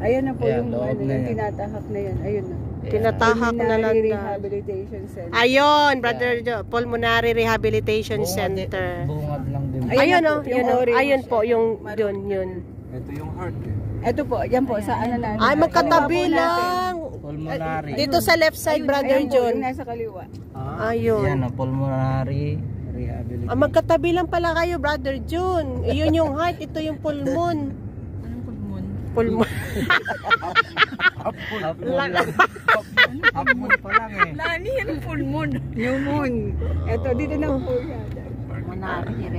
Ayan na po Ayan, yung, loob na yung yan. tinatahak na yan. Ayun na. Tinatahak na lang Pulmonary daw. Rehabilitation Center. Ayun, Brother Jo, Pulmonary Rehabilitation Center. Bungad lang din. Ayun na oh, po, yung yun oh. orange. Ayun po yung yun. Ito yung heart eh. Ito po, yan po, sa ano natin. Ay, magkatabi Kaliwa po lang. Pulmonary. Dito sa left side, natin. Brother Ayun po, John. yung nasa kaliwa. Ayun. Yan o, pulmonary rehabilitation. Magkatabi lang pala kayo, Brother John. Iyon yung heart, ito yung pulmon. Anong pulmon? Pulmon. Hapmon pa lang eh. Nani yung pulmon? Yung moon. Ito, dito na po yan.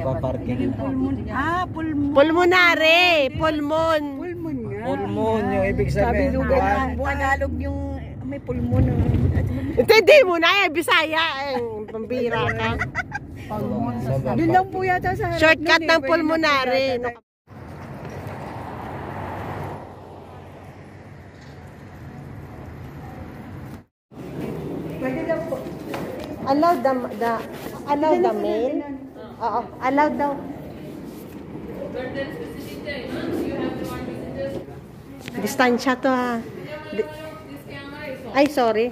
Paparking. Pulmon. Pulmon. Pulmonary. Pulmon. Pulmon nga. Pulmon yung ibig sabihin. Kabilugan ng Buwanalog yung may pulmon. Hindi mo na yan, Bisaya. Pambira ka. Doon lang po yata sa harap. Shortcut nun ng Pwede pulmonary. na po yata. Pwede lang po. Allowed the mail? Oo, allowed daw. Distansya to ha. Ay, sorry.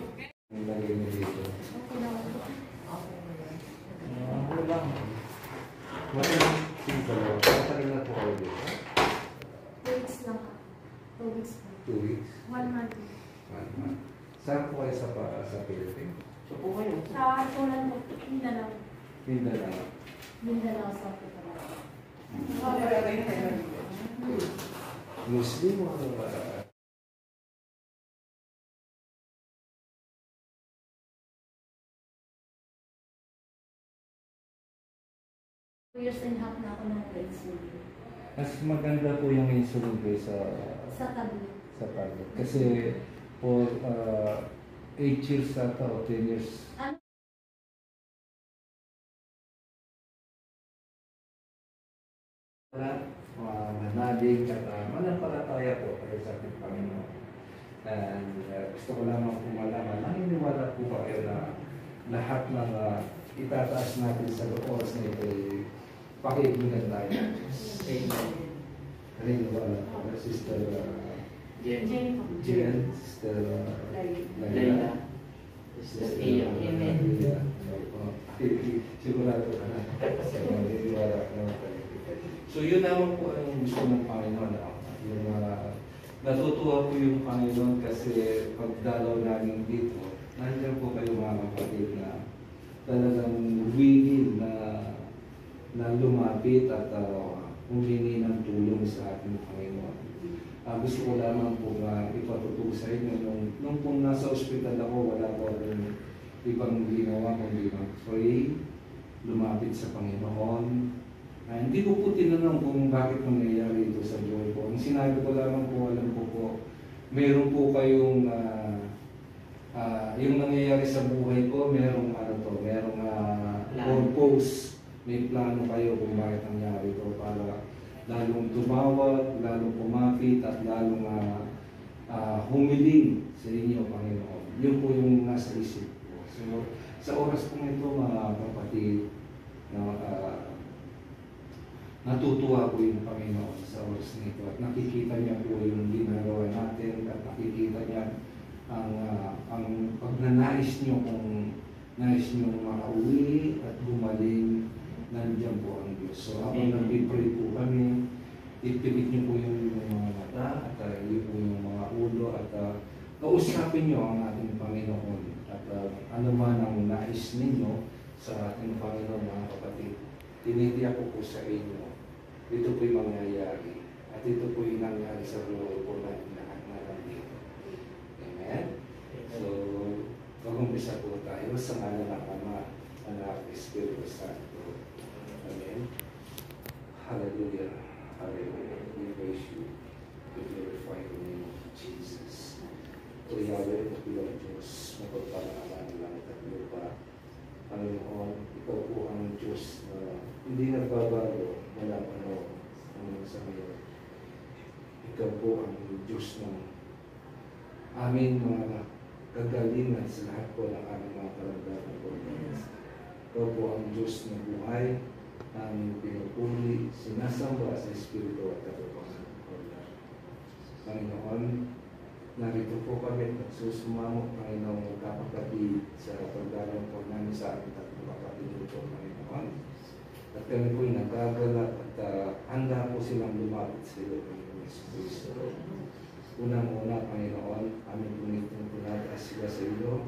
Saan po kayo sa Philippines? Sa Poland po, Mindanao. Mindanao. Mindanao sa Poland. Muslim o Years and half na ako ng grade school. mas maganda po yung insulin sa Sa tablet. Kasi for 8 years ata o 10 years. Manalig at manampalataya po kayo sa ating Panginoon. And gusto ko lamang po malaman, naniniwala po ba kayo na lahat ng itataas natin sa oras na ito ay pakikinggan tayo. Naniniwala po na Sister Jane po. Jen, Sister Layla. Sister Amen. Sigurado ka na. Naniniwala ka naman tayo. So yun naman po ang gusto ng Panginoon. Yung natutuwa po yung Panginoon kasi pagdalaw namin dito, nandiyan po kayo mga kapatid na talagang willing na lumapit at humingi ng tulong sa ating Panginoon. Gusto ko lamang po ipatutug sa inyo nung pong nasa ospital ako, wala ko rin ibang ginawa kundi mag-pray, lumapit sa Panginoon. Hindi ko po tinanong kung bakit nangyayari ito sa buhay ko. Ang sinabi ko lamang po, alam ko po, meron po kayong yung nangyayari sa buhay ko, merong purpose, may plano kayo kung bakit nangyari ito para lalong tumawag, lalong kumapit at lalong humiling sa inyo, Panginoon. Yun po yung nasa isip ko. So, sa oras po ito, mga kapatid, natutuwa po yung Panginoon sa oras nito at nakikita niya po yung ginagawa natin at nakikita niya ang pagnanais niyo kung nais niyo makauwi at gumaling, nandiyan po ang Diyos. So habang nag-pray po kami, ipilit niyo po yung mga mata at yun po yung mga ulo at kausapin niyo ang ating Panginoon at ano man ang nais ninyo sa ating Panginoon, mga kapatid. Tinitiyak ko po sa inyo, ito po'y mangyayari at ito po'y nangyari sa buhay po natin lahat na nandito. Amen? So, mag-umpisa po tayo sa ngalan ng Ama, Anak, Espiritu Santo. Amen? Hallelujah. Hallelujah. We praise you. We glorify the name of Jesus. O Yahweh, ito po ang Diyos, mapagpalaman ng langit at lupa. Panginoon, ikaw po ang Diyos na hindi nagbabago, walang ano sa ngayon. Ikaw po ang Diyos ng aming mga kagalingan sa lahat po ng aming mga karagdagan po. Ikaw po ang Diyos na buhay, aming pinupuli, sinasamba sa Espiritu at katotohanan. Panginoon, narito po kami at susumamo, Panginoon, kapatid sa pagdalang po namin sa ating tatlong kapatid nito, Panginoon. At kami po'y nagagala at handa po silang lumapit sa iyo, Panginoon Kristo. Unang-una, Panginoon, aming punitong punataas sila sa iyo.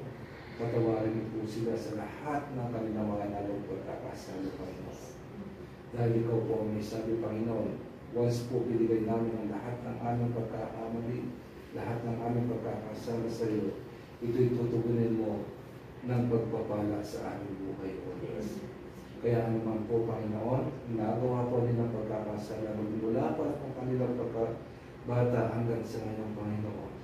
Patawarin po sila sa lahat ng kanilang mga nalong pagkakasala, Panginoon. Dahil ikaw po ang may sabi, Panginoon, once po binigay namin ang lahat ng aming pagkakamali, lahat ng aming pagkakasala sa iyo, ito'y tutugunin mo ng pagpapala sa aming buhay, O Lord. Kaya naman po, Panginoon, nagawa po nilang pagkakasala magmula pa ang kanilang pagkabata hanggang sa ngayong Panginoon.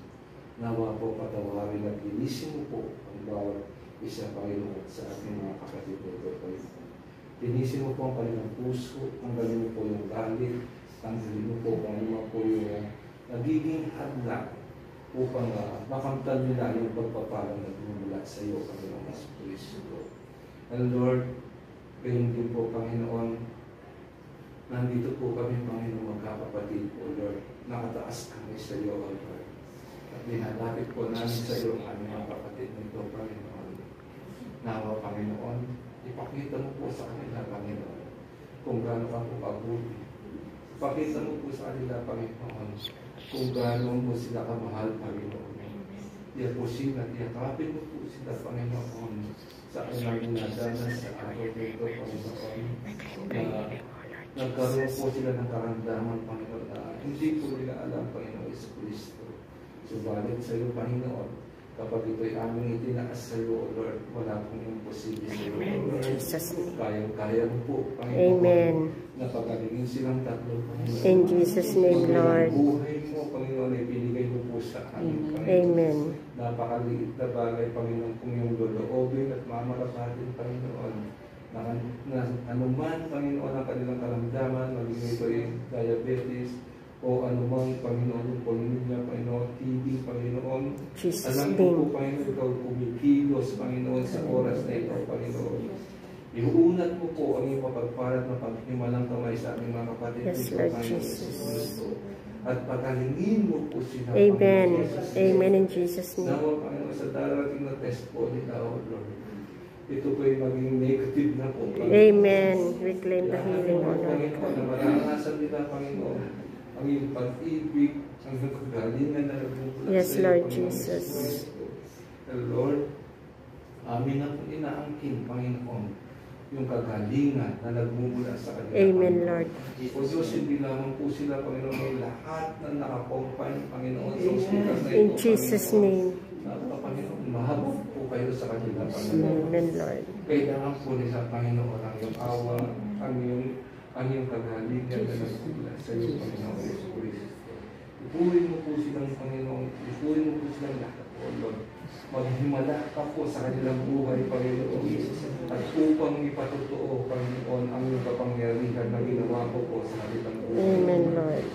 Nawa po patawarin at linisin mo po ang bawat isa, Panginoon, sa ating mga kapatid nito, Panginoon. Linisin mo po ang kanilang puso, tanggalin mo po yung galit, tanggalin mo po kung ano po yung nagiging hadlang upang makamtan nila yung pagpapalang nagmumula sa iyo, Panginoon Kristo. And Lord, gayon din po, Panginoon, nandito po kami, Panginoon, magkakapatid, O Lord, nakataas kami sa iyo, O Lord. At dinalapit po namin sa iyo ang aming mga kapatid nito, Panginoon. Nawa, Panginoon, ipakita mo po sa kanila, Panginoon, kung gaano ka po kabuti. Ipakita mo po sa kanila, Panginoon, kung gaano mo sila kamahal, Panginoon. Iyan po sila, iyakapin mo po sila, Panginoon, sa kanilang dinadanan sa araw nito, Panginoon. Nagkaroon po sila ng karamdaman, Panginoon, na hindi po nila alam, Panginoon Kristo. Subalit sa iyo, Panginoon, kapag ito'y aming itinaas sa iyo, O Lord, wala pong imposible sa iyo, O Lord. Kayang-kaya mo po, Panginoon. Amen. Napagalingin silang tatlo, Panginoon. In Jesus' name, Lord. Buhay mo, Panginoon, ay binigay mo po sa amin, Panginoon. Amen. Napakaliit na bagay, Panginoon, kung yung loloobin at mamalapatin, Panginoon. Na anuman, Panginoon, ang kanilang karamdaman, maging ito yung diabetes, o anumang, Panginoon, yung pulmonya, Panginoon, TB, Panginoon. Jesus' Alam ko name. po, Panginoon, ikaw kumikilos, Panginoon, sa oras na ito, Panginoon. Iuunat mo po ang iyong mapagparat na paghimalang kamay sa aming mga kapatid. Yes, dito, Lord Panginoon Jesus. Kristo. At pagalingin mo po sila, Amen. Panginoon Jesus. Amen in Jesus' name. Nawa, Panginoon, sa darating na test po nila, O Lord. Ito po ay maging negative na po, Panginoon. Amen. Reclaim the healing, O Lord. Panginoon, na maranasan nila, Panginoon, ang iyong pag-ibig, ang iyong kagalingan na nagmumula Yes, sa iyo, Lord Panginoon Jesus. Kristo. Lord, amin na po inaangkin, Panginoon, yung kagalingan na nagmumula sa kanila. Amen, Lord. O Diyos, hindi lamang po sila, Panginoon, may lahat na nakakompine, Panginoon, sa ospital na ito, In Jesus' Panginoon. name. Panginoon, mahabot po kayo sa kanila, Panginoon. Amen, Lord. Kailangan po nila, Panginoon, ang iyong awa, ang iyong kagalingan na nagmumula sa iyo, Panginoon Kristo. Ipuhin mo po silang, Panginoon, ipuhin mo po silang lahat, O Lord. Maghimala ka po sa kanilang buhay, Panginoon. At upang ipatotoo, Panginoon, ang iyong kapangyarihan na ginawa ko po sa kanilang buhay. Amen, Lord.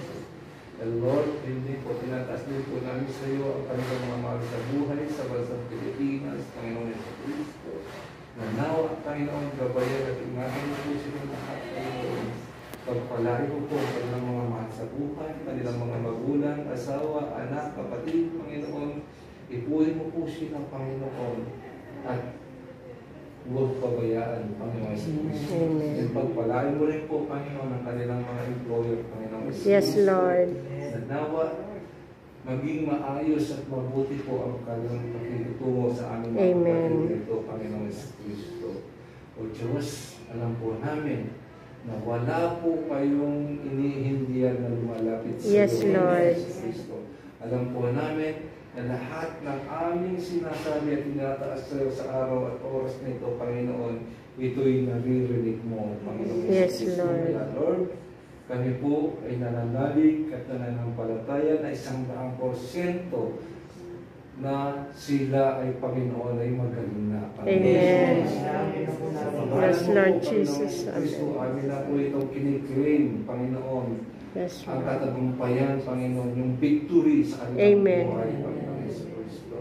And Lord, hindi po, tinataas din po namin sa iyo ang kanilang mga mahal sa buhay sa bansang Pilipinas, Panginoon Kristo. Na nawa, Panginoon, gabayan at ingatan mo po silang lahat, Panginoon. Pagpalain mo po ang kanilang mga mahal sa buhay, kanilang mga magulang, asawa, anak, kapatid, Panginoon. Ipuhin mo po silang, Panginoon, at huwag pabayaan, Panginoon. Amen. And pagpalain mo rin po, Panginoon, ang kanilang mga employer, Panginoon. Yes, Lord. Na nawa, maging maayos at mabuti po ang kanilang pagtutungo sa aming mga Amen. kapatid nito, Panginoon Kristo. O Diyos, alam po namin na wala po kayong inihindihan na lumalapit sa Yes, iyo, Lord. Kristo. Alam po namin na lahat ng aming sinasabi at tinataas sa iyo sa araw at oras na ito, Panginoon, ito'y naririnig mo, Panginoon. Yes, Kristo. Lord. Kaya, Lord, kami po ay nananalig at nananampalataya na 100% na sila ay, Panginoon, ay magaling na. Amen. Yes, Lord Jesus. Kristo, amin na po itong kiniklaim, Panginoon, Yes, ang Lord. katagumpayan, Panginoon, yung victory sa kanilang Amen. buhay, Panginoon Kristo.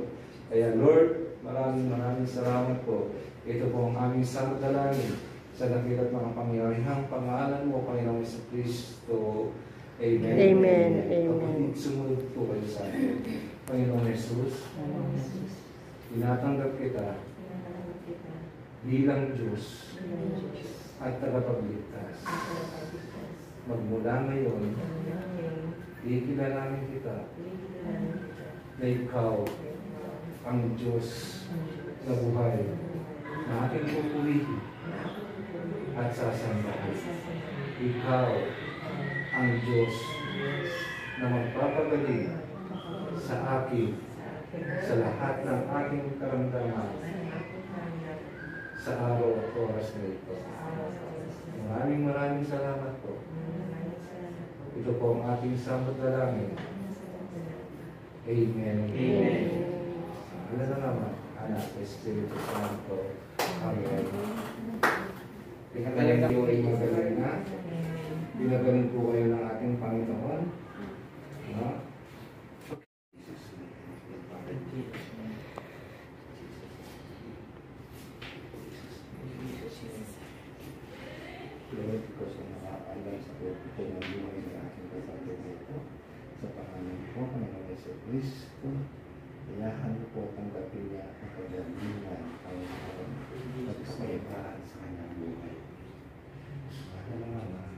Kaya, Lord, maraming salamat po. Ito po ang aming samdalangin sa dakilat mga pangyarihang pangalan mo, Panginoon Kristo. Amen. Amen. Kapatid, Amen. sumunod po kayo Jesus, tinatanggap kita bilang Diyos at tagapagligtas. Magmula ngayon, ikilalanin kita na ikaw ang Diyos na buhay na ating pupurihin at sasambahin. Ikaw ang Diyos na magpapagaling sa akin sa lahat ng aking karamdaman sa araw at oras na ito. Maraming salamat po. Ito po ang ating samot dalangin. Amen. Amen. Ano na naman, Anak, Espiritu Santo. Amen. Tingnan po ay magaling na. Binagaling po kayo ng ating Panginoon. No? Lord, ko sa nakaalam sa pagpito ng buhay ng aking kapatid nito. Sa pangalan po ng Kristo, ilahan niyo po tanggapin niya ang kagalingan, Panginoon, at kasayahan sa kanyang buhay. Mahal na naman.